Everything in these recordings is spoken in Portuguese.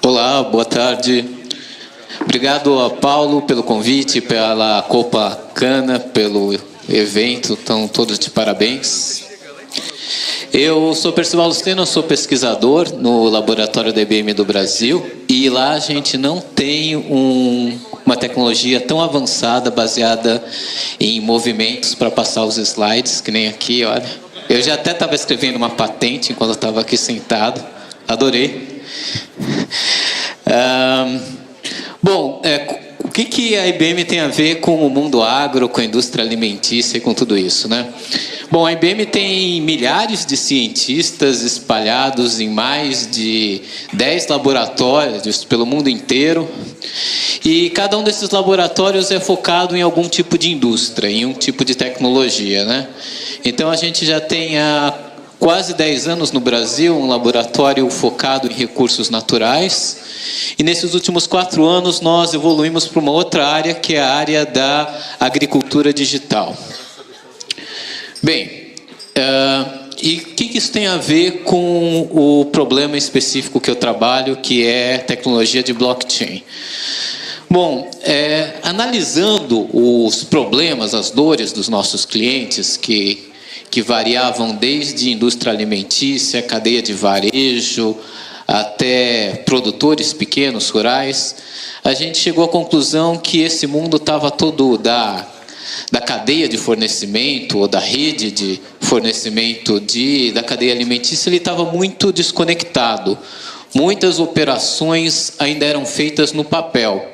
Olá, boa tarde. Obrigado a Paulo pelo convite, pela Copa Cana, pelo evento, estão todos de parabéns. Eu sou Percival Luceno, sou pesquisador no laboratório da IBM do Brasil e lá a gente não tem uma tecnologia tão avançada baseada em movimentos para passar os slides, que nem aqui, olha. Eu já até estava escrevendo uma patente enquanto eu estava aqui sentado, adorei. Bom, o que a IBM tem a ver com o mundo agro, com a indústria alimentícia e com tudo isso, né? Bom, a IBM tem milhares de cientistas espalhados em mais de 10 laboratórios pelo mundo inteiro. E cada um desses laboratórios é focado em algum tipo de indústria, em um tipo de tecnologia, né? Então a gente já tem há quase 10 anos no Brasil um laboratório focado em recursos naturais. E nesses últimos 4 anos nós evoluímos para uma outra área, que é a área da agricultura digital. Bem, e o que isso tem a ver com o problema específico que eu trabalho, que é tecnologia de blockchain? Bom, analisando os problemas, as dores dos nossos clientes, que variavam desde indústria alimentícia, cadeia de varejo, até produtores pequenos, rurais, a gente chegou à conclusão que esse mundo estava todo da cadeia de fornecimento, ou da rede de fornecimento da cadeia alimentícia, ele estava muito desconectado. Muitas operações ainda eram feitas no papel.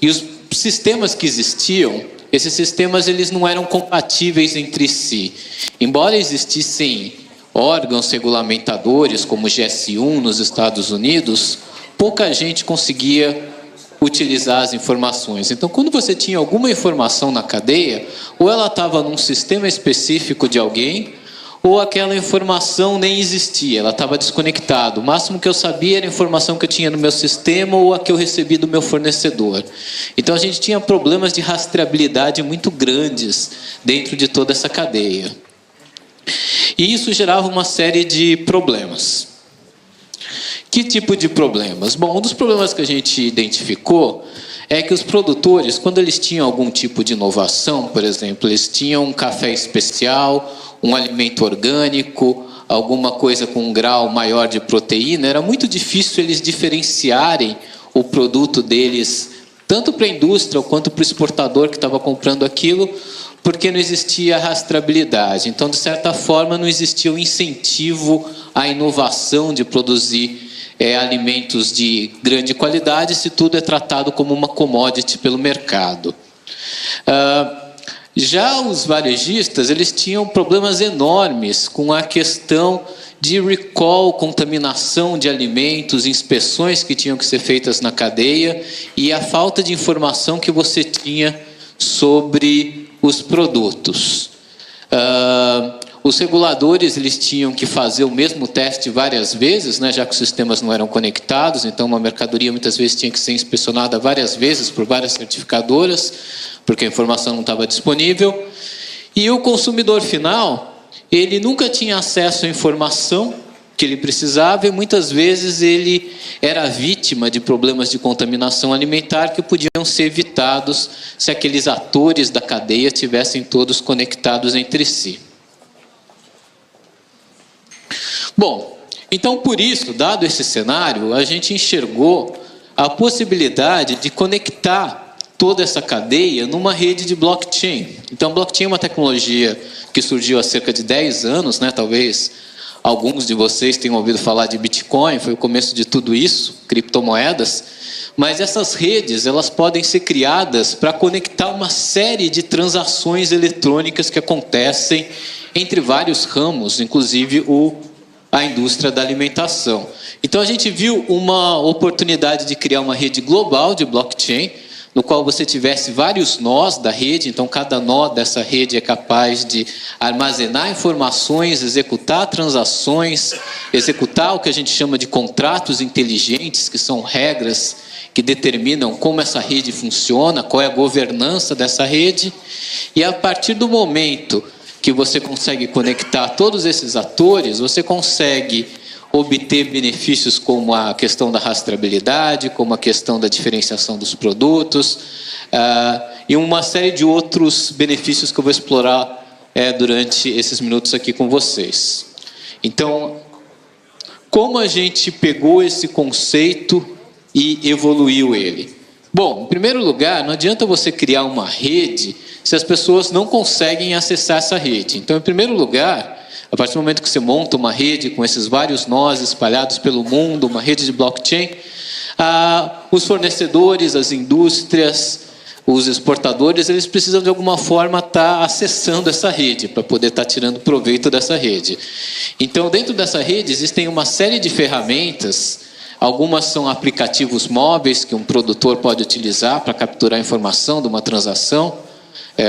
E os sistemas que existiam, esses sistemas eles não eram compatíveis entre si. Embora existissem órgãos regulamentadores, como o GS1 nos Estados Unidos, pouca gente conseguia utilizar as informações. Então, quando você tinha alguma informação na cadeia, ou ela estava num sistema específico de alguém, ou aquela informação nem existia, ela estava desconectada. O máximo que eu sabia era a informação que eu tinha no meu sistema ou a que eu recebi do meu fornecedor. Então, a gente tinha problemas de rastreabilidade muito grandes dentro de toda essa cadeia. E isso gerava uma série de problemas. Que tipo de problemas? Bom, um dos problemas que a gente identificou é que os produtores, quando eles tinham algum tipo de inovação, por exemplo, eles tinham um café especial, um alimento orgânico, alguma coisa com um grau maior de proteína, era muito difícil eles diferenciarem o produto deles, tanto para a indústria quanto para o exportador que estava comprando aquilo, porque não existia rastreabilidade. Então, de certa forma, não existia o incentivo à inovação de produzir alimentos de grande qualidade, se tudo é tratado como uma commodity pelo mercado. Já os varejistas, eles tinham problemas enormes com a questão de recall, contaminação de alimentos, inspeções que tinham que ser feitas na cadeia e a falta de informação que você tinha sobre os produtos. Os reguladores eles tinham que fazer o mesmo teste várias vezes, né, já que os sistemas não eram conectados, então uma mercadoria muitas vezes tinha que ser inspecionada várias vezes por várias certificadoras, porque a informação não estava disponível. E o consumidor final, ele nunca tinha acesso à informação que ele precisava e muitas vezes ele era vítima de problemas de contaminação alimentar que podiam ser evitados se aqueles atores da cadeia tivessem todos conectados entre si. Bom, então por isso, dado esse cenário, a gente enxergou a possibilidade de conectar toda essa cadeia numa rede de blockchain. Então, blockchain é uma tecnologia que surgiu há cerca de 10 anos, né? Talvez alguns de vocês tenham ouvido falar de Bitcoin, foi o começo de tudo isso, criptomoedas. Mas essas redes, elas podem ser criadas para conectar uma série de transações eletrônicas que acontecem entre vários ramos, inclusive a indústria da alimentação. Então a gente viu uma oportunidade de criar uma rede global de blockchain, no qual você tivesse vários nós da rede, então cada nó dessa rede é capaz de armazenar informações, executar transações, executar o que a gente chama de contratos inteligentes, que são regras que determinam como essa rede funciona, qual é a governança dessa rede, e a partir do momento que você consegue conectar todos esses atores, você consegue obter benefícios como a questão da rastreabilidade, como a questão da diferenciação dos produtos, e uma série de outros benefícios que eu vou explorar durante esses minutos aqui com vocês. Então, como a gente pegou esse conceito e evoluiu ele? Bom, em primeiro lugar, não adianta você criar uma rede se as pessoas não conseguem acessar essa rede. Então, em primeiro lugar, a partir do momento que você monta uma rede com esses vários nós espalhados pelo mundo, uma rede de blockchain, os fornecedores, as indústrias, os exportadores, eles precisam de alguma forma estar acessando essa rede, para poder estar tirando proveito dessa rede. Então, dentro dessa rede, existem uma série de ferramentas. Algumas são aplicativos móveis que um produtor pode utilizar para capturar a informação de uma transação.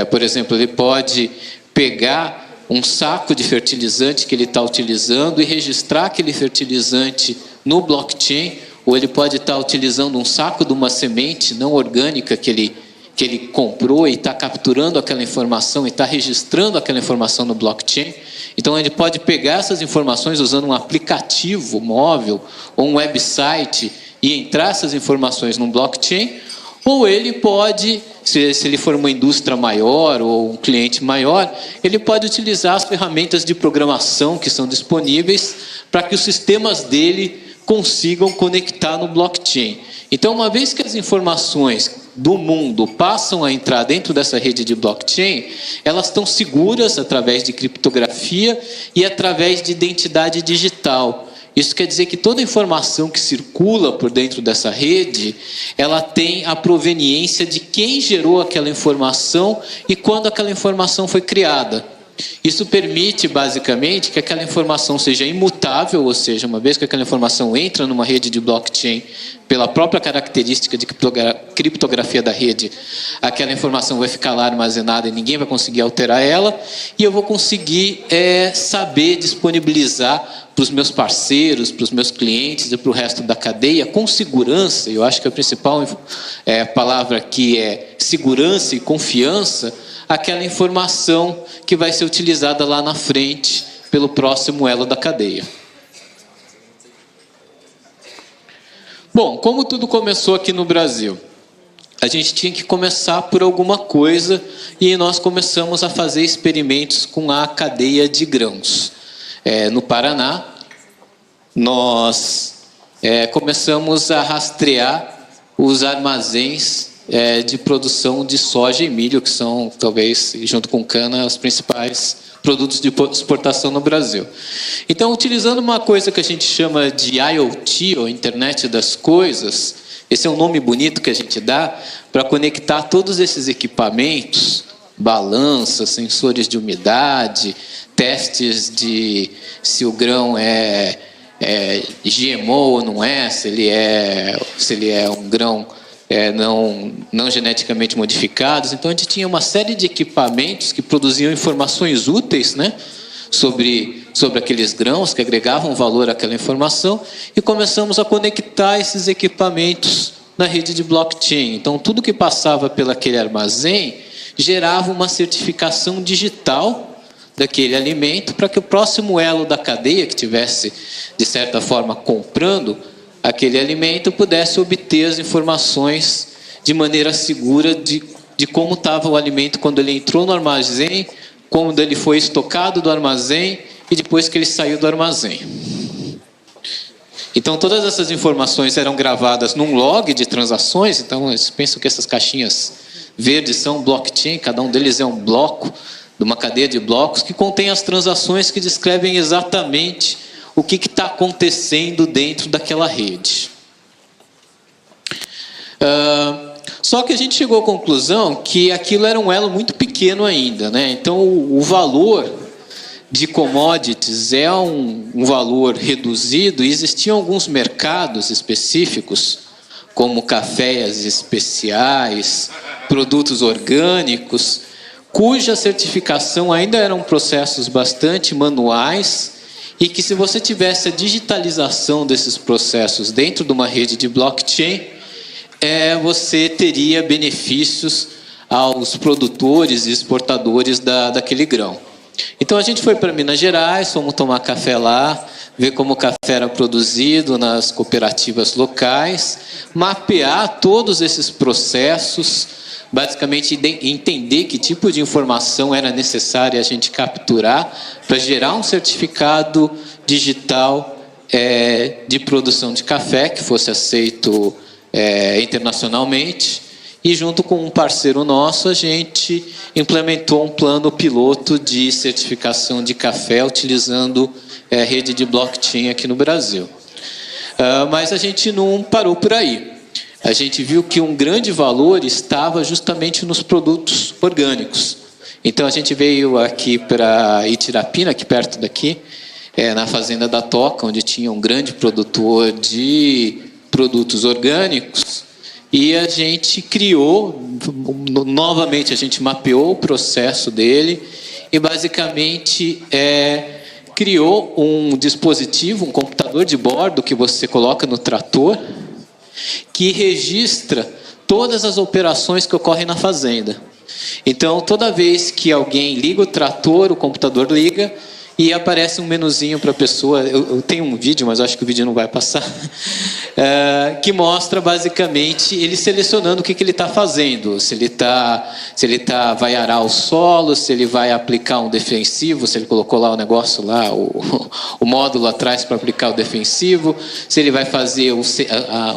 Por exemplo, ele pode pegar um saco de fertilizante que ele está utilizando e registrar aquele fertilizante no blockchain, ou ele pode estar utilizando um saco de uma semente não orgânica que ele comprou e está capturando aquela informação e está registrando aquela informação no blockchain. Então, ele pode pegar essas informações usando um aplicativo móvel ou um website e entrar essas informações no blockchain, ou ele pode, se ele for uma indústria maior ou um cliente maior, ele pode utilizar as ferramentas de programação que são disponíveis para que os sistemas dele consigam conectar no blockchain. Então, uma vez que as informações do mundo passam a entrar dentro dessa rede de blockchain, elas estão seguras através de criptografia e através de identidade digital. Isso quer dizer que toda informação que circula por dentro dessa rede, ela tem a proveniência de quem gerou aquela informação e quando aquela informação foi criada. Isso permite, basicamente, que aquela informação seja imutável, ou seja, uma vez que aquela informação entra numa rede de blockchain, pela própria característica de criptografia da rede, aquela informação vai ficar lá armazenada e ninguém vai conseguir alterar ela, e eu vou conseguir saber disponibilizar para os meus parceiros, para os meus clientes e para o resto da cadeia, com segurança. Eu acho que a principal palavra aqui é segurança e confiança, aquela informação que vai ser utilizada lá na frente pelo próximo elo da cadeia. Bom, como tudo começou aqui no Brasil? A gente tinha que começar por alguma coisa e nós começamos a fazer experimentos com a cadeia de grãos. No Paraná, nós começamos a rastrear os armazéns de produção de soja e milho, que são, talvez, junto com cana, os principais produtos de exportação no Brasil. Então, utilizando uma coisa que a gente chama de IoT, ou Internet das Coisas, esse é um nome bonito que a gente dá para conectar todos esses equipamentos, balanças, sensores de umidade, testes de se o grão é GMO ou não é, se ele é um grão não geneticamente modificados. Então, a gente tinha uma série de equipamentos que produziam informações úteis, né, sobre aqueles grãos, que agregavam valor àquela informação, e começamos a conectar esses equipamentos na rede de blockchain. Então, tudo que passava pelaquele armazém gerava uma certificação digital daquele alimento, para que o próximo elo da cadeia, que tivesse, de certa forma, comprando aquele alimento, pudesse obter as informações de maneira segura de como estava o alimento quando ele entrou no armazém, quando ele foi estocado do armazém e depois que ele saiu do armazém. Então, todas essas informações eram gravadas num log de transações. Então, vocês pensam que essas caixinhas verdes são blockchain, cada um deles é um bloco de uma cadeia de blocos que contém as transações que descrevem exatamente o que está acontecendo dentro daquela rede. Só que a gente chegou à conclusão que aquilo era um elo muito pequeno ainda, né? Então, o valor de commodities é um valor reduzido, e existiam alguns mercados específicos, como cafés especiais, produtos orgânicos, cuja certificação ainda eram processos bastante manuais, e que, se você tivesse a digitalização desses processos dentro de uma rede de blockchain, você teria benefícios aos produtores e exportadores daquele grão. Então, a gente foi para Minas Gerais, fomos tomar café lá, ver como o café era produzido nas cooperativas locais, mapear todos esses processos, basicamente entender que tipo de informação era necessária a gente capturar para gerar um certificado digital de produção de café que fosse aceito internacionalmente. E junto com um parceiro nosso, a gente implementou um plano piloto de certificação de café utilizando rede de blockchain aqui no Brasil. Mas a gente não parou por aí. A gente viu que um grande valor estava justamente nos produtos orgânicos. Então a gente veio aqui para Itirapina, aqui perto daqui, na fazenda da Toca, onde tinha um grande produtor de produtos orgânicos, e a gente criou, novamente a gente mapeou o processo dele e basicamente criou um dispositivo, um computador de bordo que você coloca no trator, que registra todas as operações que ocorrem na fazenda. Então, toda vez que alguém liga o trator, o computador liga e aparece um menuzinho para a pessoa. Eu tenho um vídeo, mas acho que o vídeo não vai passar, que mostra basicamente ele selecionando o que ele está fazendo. Se ele vai arar o solo, se ele vai aplicar um defensivo, se ele colocou lá o negócio lá, o módulo atrás para aplicar o defensivo, se ele vai fazer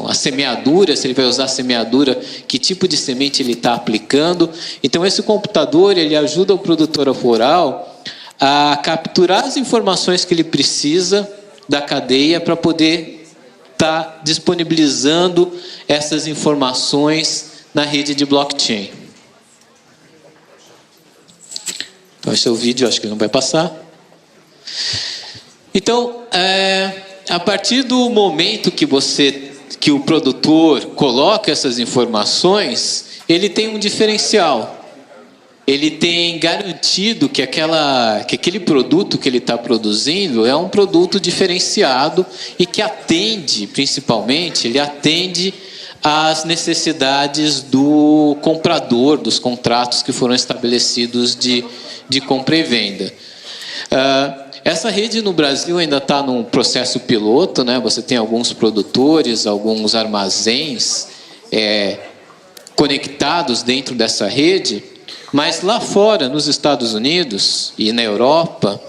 a semeadura, se ele vai usar a semeadura, que tipo de semente ele está aplicando. Então esse computador ele ajuda o produtor rural a capturar as informações que ele precisa da cadeia para poder estar disponibilizando essas informações na rede de blockchain. Então esse é o vídeo, acho que ele não vai passar. Então, a partir do momento que o produtor coloca essas informações, ele tem um diferencial. Ele tem garantido que aquele produto que ele está produzindo é um produto diferenciado e que atende, principalmente, ele atende às necessidades do comprador, dos contratos que foram estabelecidos de compra e venda. Essa rede no Brasil ainda está num processo piloto, né? Você tem alguns produtores, alguns armazéns conectados dentro dessa rede. Mas lá fora, nos Estados Unidos e na Europa,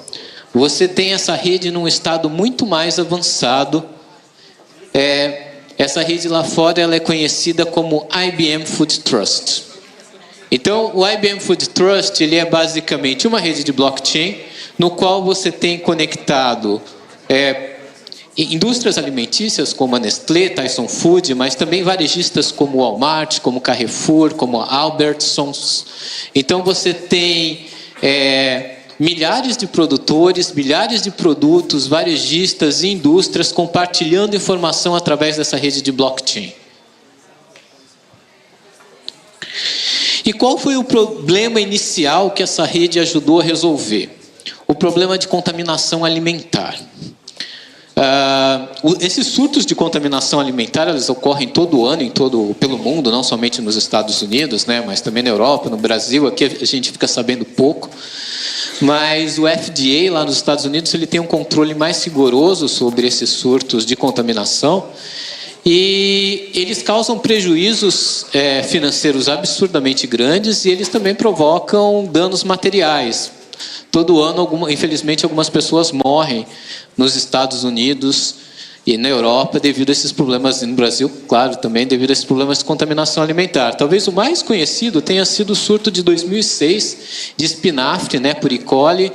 você tem essa rede num estado muito mais avançado. Essa rede lá fora ela é conhecida como IBM Food Trust. Então, o IBM Food Trust ele é basicamente uma rede de blockchain no qual você tem conectado indústrias alimentícias como a Nestlé, Tyson Food, mas também varejistas como Walmart, como Carrefour, como Albertsons. Então você tem milhares de produtores, milhares de produtos, varejistas e indústrias compartilhando informação através dessa rede de blockchain. E qual foi o problema inicial que essa rede ajudou a resolver? O problema de contaminação alimentar. Esses surtos de contaminação alimentar eles ocorrem todo ano pelo mundo, não somente nos Estados Unidos, né, mas também na Europa, no Brasil. Aqui a gente fica sabendo pouco, mas o FDA lá nos Estados Unidos ele tem um controle mais rigoroso sobre esses surtos de contaminação e eles causam prejuízos financeiros absurdamente grandes e eles também provocam danos materiais. Todo ano, infelizmente, algumas pessoas morrem nos Estados Unidos e na Europa devido a esses problemas, e no Brasil, claro, também devido a esses problemas de contaminação alimentar. Talvez o mais conhecido tenha sido o surto de 2006 de espinafre, né, por E. coli,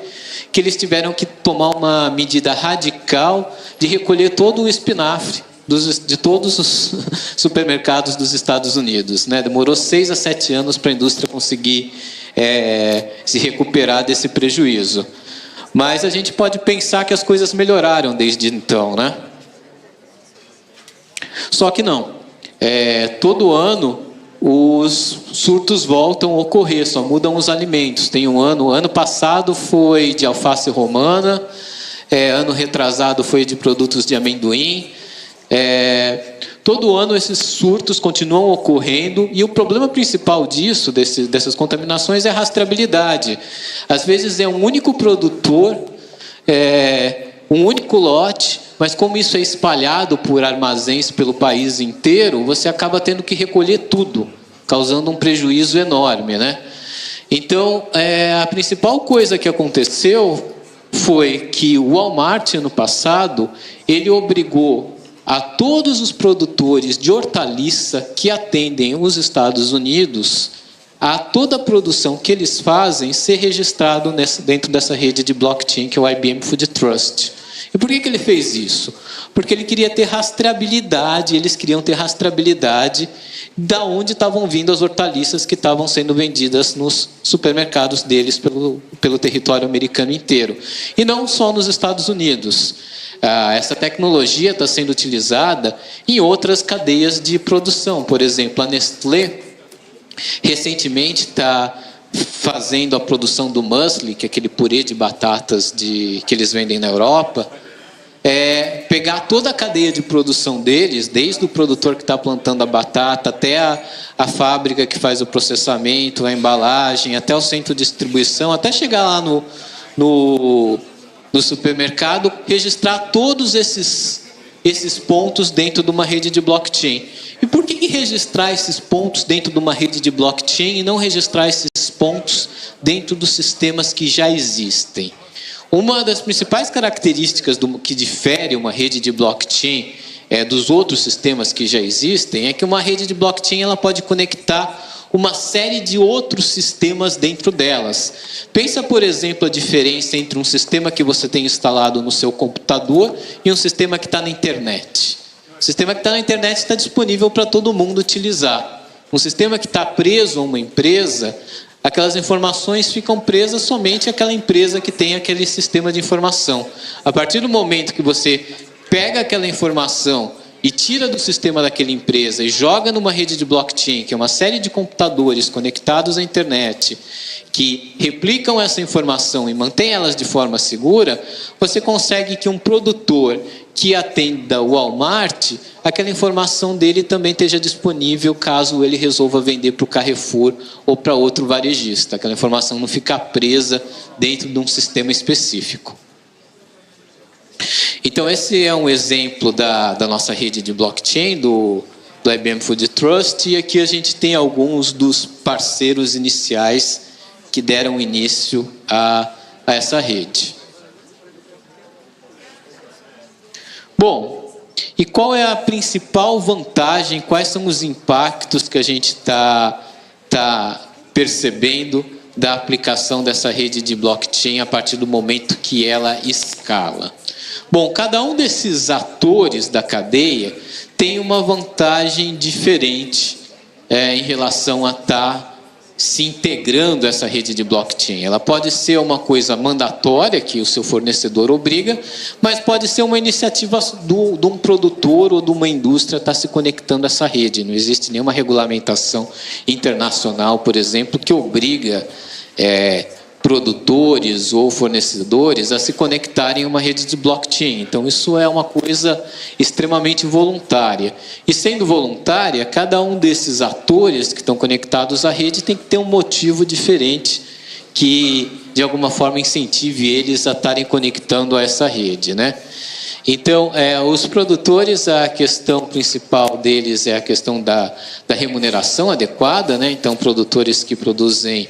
que eles tiveram que tomar uma medida radical de recolher todo o espinafre de todos os supermercados dos Estados Unidos, né? Demorou 6 a 7 anos para a indústria conseguir se recuperar desse prejuízo. Mas a gente pode pensar que as coisas melhoraram desde então, né? Só que não. Todo ano os surtos voltam a ocorrer, só mudam os alimentos. Tem o ano passado foi de alface romana, ano retrasado foi de produtos de amendoim. Todo ano esses surtos continuam ocorrendo e o problema principal dessas contaminações é a rastreabilidade. Às vezes é um único produtor um único lote, mas como isso é espalhado por armazéns pelo país inteiro, você acaba tendo que recolher tudo, causando um prejuízo enorme, né? Então, a principal coisa que aconteceu foi que o Walmart, ano passado, ele obrigou a todos os produtores de hortaliça que atendem os Estados Unidos a toda a produção que eles fazem ser registrado dentro dessa rede de blockchain que é o IBM Food Trust. E por que ele fez isso? Porque ele queria ter rastreabilidade, eles queriam ter rastreabilidade da onde estavam vindo as hortaliças que estavam sendo vendidas nos supermercados deles pelo território americano inteiro. E não só nos Estados Unidos. Essa tecnologia está sendo utilizada em outras cadeias de produção. Por exemplo, a Nestlé recentemente está fazendo a produção do muesli, que é aquele purê de batatas que eles vendem na Europa, pegar toda a cadeia de produção deles, desde o produtor que está plantando a batata, até a fábrica que faz o processamento, a embalagem, até o centro de distribuição, até chegar lá no supermercado, registrar todos esses pontos dentro de uma rede de blockchain. E por que registrar esses pontos dentro de uma rede de blockchain e não registrar esses pontos dentro dos sistemas que já existem? Uma das principais características que difere uma rede de blockchain dos outros sistemas que já existem é que uma rede de blockchain ela pode conectar uma série de outros sistemas dentro delas. Pensa, por exemplo, a diferença entre um sistema que você tem instalado no seu computador e um sistema que está na internet. O sistema que está na internet está disponível para todo mundo utilizar. Um sistema que está preso a uma empresa, aquelas informações ficam presas somente àquela empresa que tem aquele sistema de informação. A partir do momento que você pega aquela informação e tira do sistema daquela empresa e joga numa rede de blockchain, que é uma série de computadores conectados à internet, que replicam essa informação e mantém elas de forma segura, você consegue que um produtor que atenda o Walmart, aquela informação dele também esteja disponível caso ele resolva vender para o Carrefour ou para outro varejista. Aquela informação não fica presa dentro de um sistema específico. Então, esse é um exemplo da nossa rede de blockchain, do IBM Food Trust, e aqui a gente tem alguns dos parceiros iniciais que deram início a essa rede. Bom, e qual é a principal vantagem, quais são os impactos que a gente está percebendo da aplicação dessa rede de blockchain a partir do momento que ela escala? Bom, cada um desses atores da cadeia tem uma vantagem diferente em relação a estar se integrando a essa rede de blockchain. Ela pode ser uma coisa mandatória, que o seu fornecedor obriga, mas pode ser uma iniciativa de um produtor ou de uma indústria estar se conectando a essa rede. Não existe nenhuma regulamentação internacional, por exemplo, que obriga produtores ou fornecedores a se conectarem a uma rede de blockchain. Então, isso é uma coisa extremamente voluntária. E sendo voluntária, cada um desses atores que estão conectados à rede tem que ter um motivo diferente que, de alguma forma, incentive eles a estarem conectando a essa rede, né? Então, os produtores, a questão principal deles é a questão da remuneração adequada, né? Então, produtores que produzem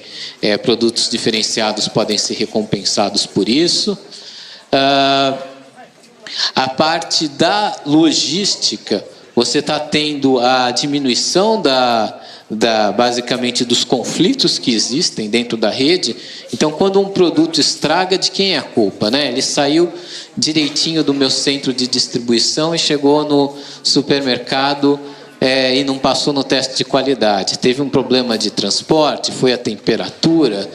produtos diferenciados podem ser recompensados por isso. A parte da logística, você está tendo a diminuição basicamente dos conflitos que existem dentro da rede. Então, quando um produto estraga, de quem é a culpa, né? Ele saiu direitinho do meu centro de distribuição e chegou no supermercado e não passou no teste de qualidade. Teve um problema de transporte, foi a temperatura,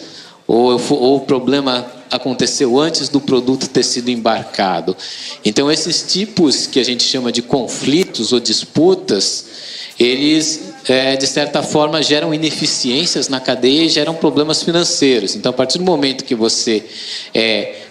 ou o problema aconteceu antes do produto ter sido embarcado. Então, esses tipos que a gente chama de conflitos ou disputas, eles, de certa forma, geram ineficiências na cadeia e geram problemas financeiros. Então, a partir do momento que você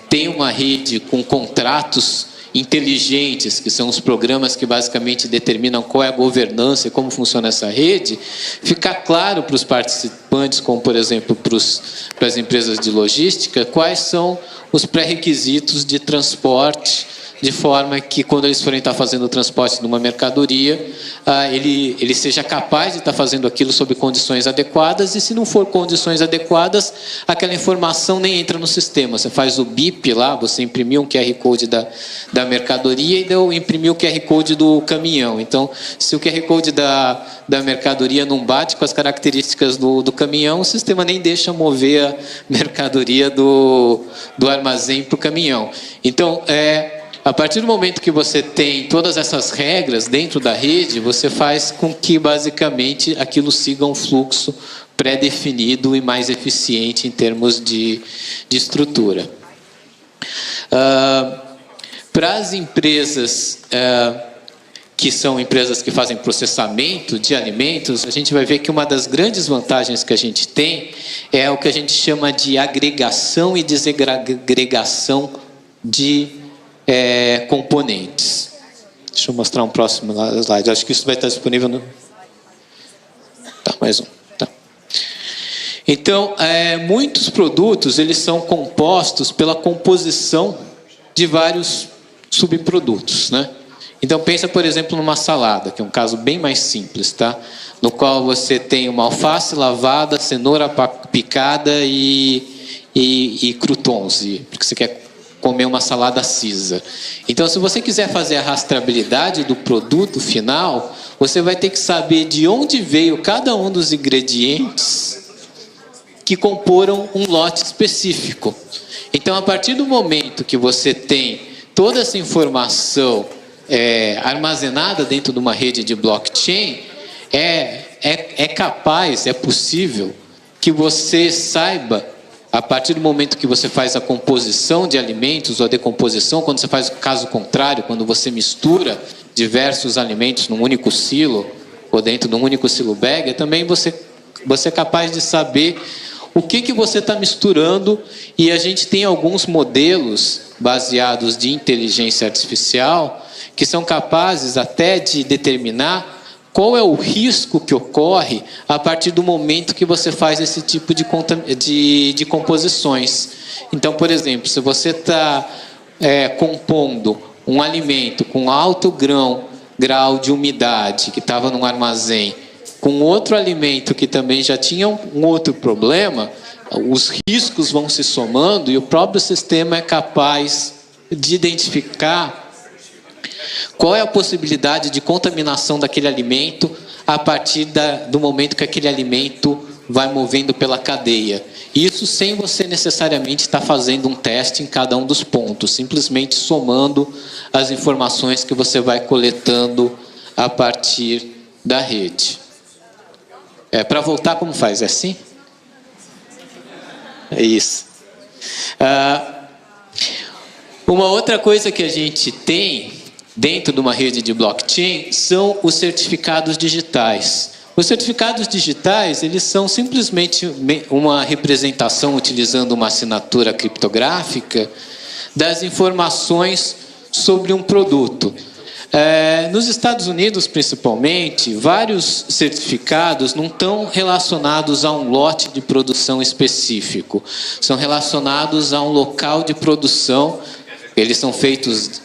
tem uma rede com contratos inteligentes, que são os programas que basicamente determinam qual é a governança e como funciona essa rede, ficar claro para os participantes, como por exemplo para as empresas de logística, quais são os pré-requisitos de transporte, de forma que quando eles forem estar fazendo o transporte de uma mercadoria, ele seja capaz de estar fazendo aquilo sob condições adequadas, e se não for condições adequadas, aquela informação nem entra no sistema. Você faz o BIP lá, você imprimiu um QR Code da mercadoria e imprimiu o QR Code do caminhão. Então, se o QR Code da mercadoria não bate com as características do caminhão, o sistema nem deixa mover a mercadoria do armazém para o caminhão. Então, a partir do momento que você tem todas essas regras dentro da rede, você faz com que, basicamente, aquilo siga um fluxo pré-definido e mais eficiente em termos de estrutura. Para as empresas que são empresas que fazem processamento de alimentos, a gente vai ver que uma das grandes vantagens que a gente tem é o que a gente chama de agregação e desagregação de componentes. Deixa eu mostrar um próximo slide. Acho que isso vai estar disponível no... Tá, mais um. Tá. Então, muitos produtos, eles são compostos pela composição de vários subprodutos, né? Então, pensa, por exemplo, numa salada, que é um caso bem mais simples, tá? No qual você tem uma alface lavada, cenoura picada e croutons, porque você quer comer uma salada cisa. Então, se você quiser fazer a rastreabilidade do produto final, você vai ter que saber de onde veio cada um dos ingredientes que comporam um lote específico. Então, a partir do momento que você tem toda essa informação armazenada dentro de uma rede de blockchain, é possível que você saiba, a partir do momento que você faz a composição de alimentos ou a decomposição, quando você faz o caso contrário, quando você mistura diversos alimentos num único silo ou dentro de um único silo bag, também você é capaz de saber o que você está misturando, e a gente tem alguns modelos baseados de inteligência artificial que são capazes até de determinar qual é o risco que ocorre a partir do momento que você faz esse tipo de composições. Então, por exemplo, se você está compondo um alimento com alto grau de umidade, que estava num armazém, com outro alimento que também já tinha um outro problema, os riscos vão se somando e o próprio sistema é capaz de identificar qual é a possibilidade de contaminação daquele alimento a partir do momento que aquele alimento vai movendo pela cadeia. Isso sem você necessariamente estar fazendo um teste em cada um dos pontos, simplesmente somando as informações que você vai coletando a partir da rede. Para voltar, como faz? É assim? É isso. Uma outra coisa que a gente tem dentro de uma rede de blockchain são os certificados digitais. Os certificados digitais, eles são simplesmente uma representação, utilizando uma assinatura criptográfica, das informações sobre um produto. Nos Estados Unidos, principalmente, vários certificados não estão relacionados a um lote de produção específico. São relacionados a um local de produção. Eles são feitos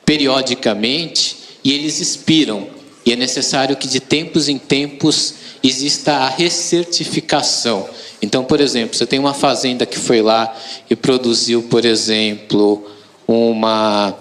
periodicamente e eles expiram. E é necessário que de tempos em tempos exista a recertificação. Então, por exemplo, você tem uma fazenda que foi lá e produziu, por exemplo, uma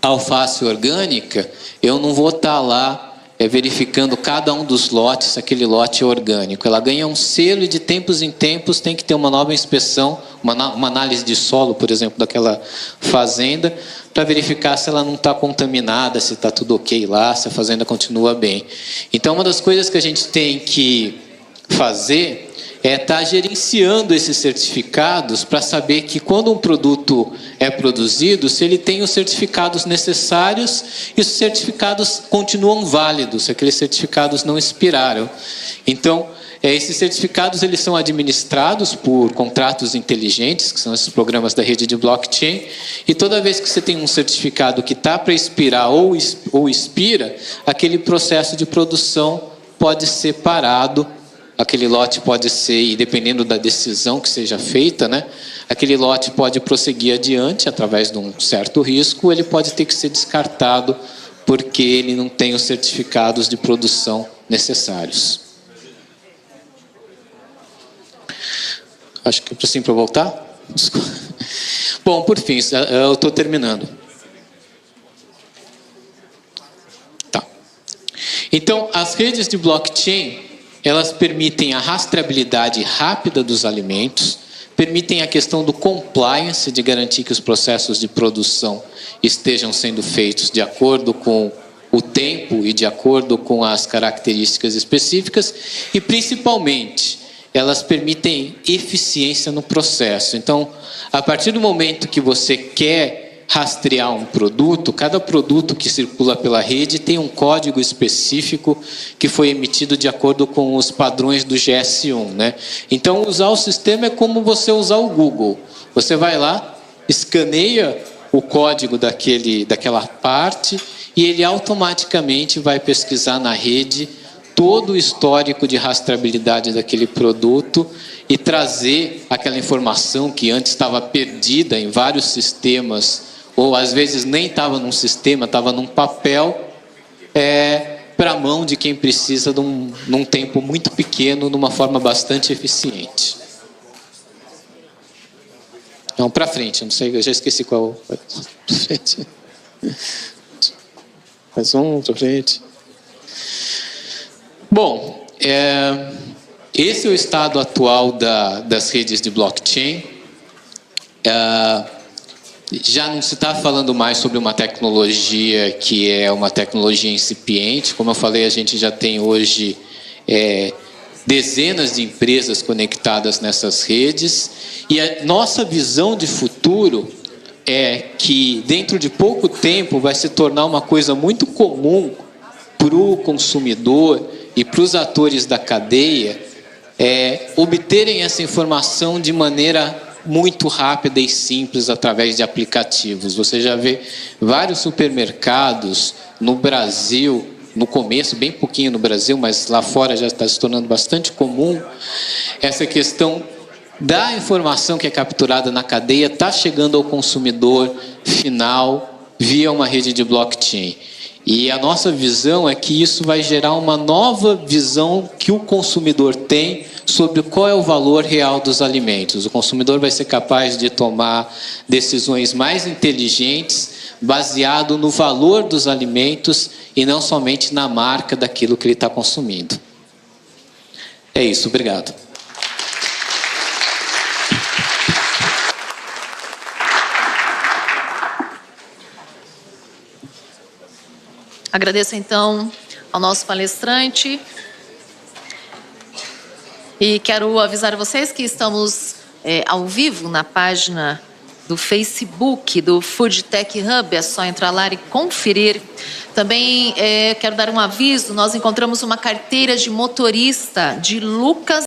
alface orgânica, eu não vou estar lá verificando cada um dos lotes, se aquele lote é orgânico. Ela ganha um selo e de tempos em tempos tem que ter uma nova inspeção, uma análise de solo, por exemplo, daquela fazenda, para verificar se ela não está contaminada, se está tudo ok lá, se a fazenda continua bem. Então, uma das coisas que a gente tem que fazer é estar gerenciando esses certificados para saber que quando um produto é produzido, se ele tem os certificados necessários e os certificados continuam válidos, se aqueles certificados não expiraram. Então, esses certificados eles são administrados por contratos inteligentes, que são esses programas da rede de blockchain, e toda vez que você tem um certificado que está para expirar ou expira, aquele processo de produção pode ser parado, aquele lote pode ser, e dependendo da decisão que seja feita, né, aquele lote pode prosseguir adiante através de um certo risco, ou ele pode ter que ser descartado porque ele não tem os certificados de produção necessários. Acho que é para voltar? Desculpa. Bom, por fim, eu estou terminando. Tá. Então, as redes de blockchain, elas permitem a rastreabilidade rápida dos alimentos, permitem a questão do compliance, de garantir que os processos de produção estejam sendo feitos de acordo com o tempo e de acordo com as características específicas, e principalmente elas permitem eficiência no processo. Então, a partir do momento que você quer rastrear um produto, cada produto que circula pela rede tem um código específico que foi emitido de acordo com os padrões do GS1, né? Então, usar o sistema é como você usar o Google. Você vai lá, escaneia o código daquela parte e ele automaticamente vai pesquisar na rede todo o histórico de rastreabilidade daquele produto e trazer aquela informação que antes estava perdida em vários sistemas, ou às vezes nem estava num sistema, estava num papel, para a mão de quem precisa num tempo muito pequeno, de uma forma bastante eficiente. Não, para frente, eu não sei, eu já esqueci qual. Para frente. Mais um, para frente. Bom, esse é o estado atual das redes de blockchain. Já não se está falando mais sobre uma tecnologia que é uma tecnologia incipiente. Como eu falei, a gente já tem hoje dezenas de empresas conectadas nessas redes. E a nossa visão de futuro é que dentro de pouco tempo vai se tornar uma coisa muito comum para o consumidor e para os atores da cadeia obterem essa informação de maneira muito rápida e simples através de aplicativos. Você já vê vários supermercados no Brasil, no começo, bem pouquinho no Brasil, mas lá fora já está se tornando bastante comum, essa questão da informação que é capturada na cadeia está chegando ao consumidor final via uma rede de blockchain. E a nossa visão é que isso vai gerar uma nova visão que o consumidor tem sobre qual é o valor real dos alimentos. O consumidor vai ser capaz de tomar decisões mais inteligentes, baseado no valor dos alimentos e não somente na marca daquilo que ele está consumindo. É isso, obrigado. Agradeço, então, ao nosso palestrante. E quero avisar a vocês que estamos ao vivo na página do Facebook do Food Tech Hub. É só entrar lá e conferir. Também quero dar um aviso. Nós encontramos uma carteira de motorista de Lucas